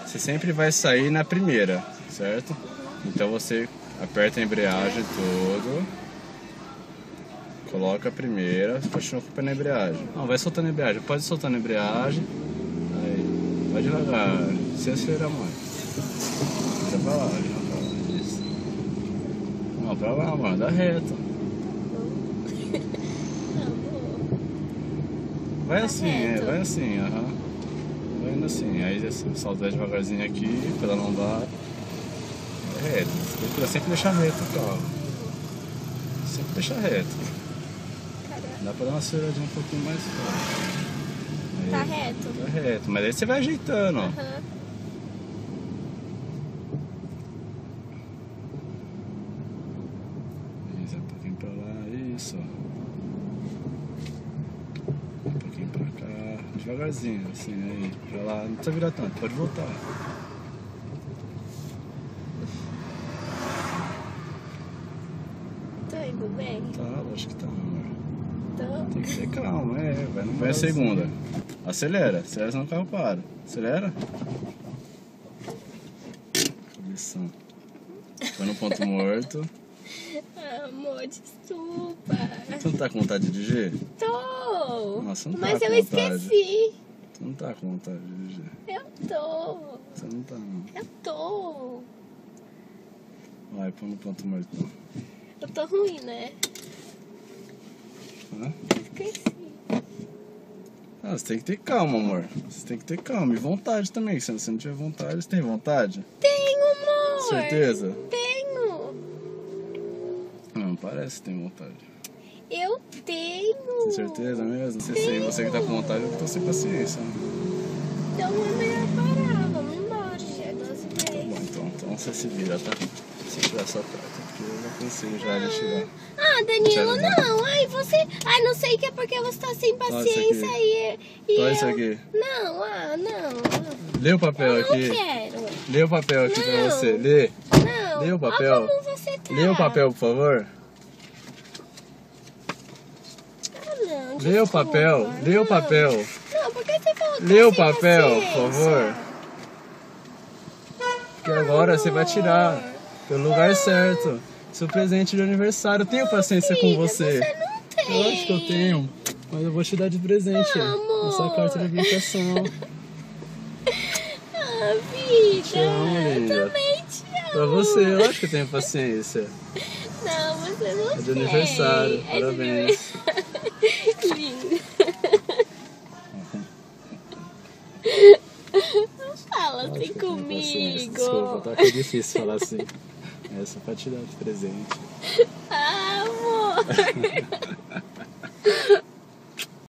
Você sempre vai sair na primeira, certo? Então você aperta a embreagem todo, coloca a primeira, continua com o pé na embreagem. Não, vai soltando a embreagem, pode soltar a embreagem. Aí, vai devagar, sem acelerar mais. Vai pra lá, isso. Não, pra lá, mano, dá reto. Vai assim, vai assim, aham. Vai indo assim, aí você solta devagarzinho aqui, pra não dar. É reto, você procura sempre deixar reto o carro. Sempre deixar reto. Dá pra dar uma aceleradinha um pouquinho mais forte. Tá reto? Tá reto, mas aí você vai ajeitando, ó. Isso, um pouquinho pra lá, isso, ó. Um pouquinho pra cá, devagarzinho, assim, aí. Pra lá, não precisa virar tanto, pode voltar. Tô indo bem? Tá, acho que tá, amor. Tô. Tem que ter calma, vai a segunda. Acelera, senão o carro para. Acelera. Cabeção. Foi no ponto morto. Amor, desculpa. Você não tá com vontade de dirigir? Tô. Nossa, não tá mas com eu vontade. esqueci. Você não tá com vontade de dirigir. Eu tô. Você não tá, não. Eu tô. Vai, põe no ponto morto, não. Eu tô ruim, né? Hã? Esqueci. Ah, você tem que ter calma, amor. Você tem que ter calma e vontade também. Se você não tiver vontade, você tem vontade? Tenho, amor. Certeza? Tenho. Não, parece que tem vontade. Eu tenho. Tem certeza mesmo? Se você que tá com vontade, eu tô sem paciência. Né? Então é melhor parar. Vamos embora. Já é 12 Tá bom, vezes. então você se vira, tá? Se tirar sua carta, porque eu já pensei já de tirar. Ah, Danilo, não. Ai, você... Ai, não sei que é porque você tá sem paciência e Olha isso aqui. Não, não. Lê o papel Eu aqui. não quero. Lê o papel aqui pra Não. você. Lê. Não. Lê o papel. Olha como você tá. Lê o papel, por favor. Ah, não, Lê o desculpa. papel. Lê o papel. Não, por que você falou que Lê tá o sem papel, paciência? por favor. Porque agora você vai tirar pelo lugar certo. Seu presente de aniversário. Eu tenho paciência com você. Você não tem. Eu acho que eu tenho. Mas eu vou te dar de presente. Amor. Essa carta de habilitação. Ah, vida. Te amo, linda. Eu também te amo. Pra você, eu acho que eu tenho paciência. Não, você não tem. É de aniversário. É de Parabéns. Lindo. Não fala Acho assim que eu tenho paciência. comigo. Desculpa, tá? Que é difícil falar assim. É só pra te dar de presente. Ah, amor.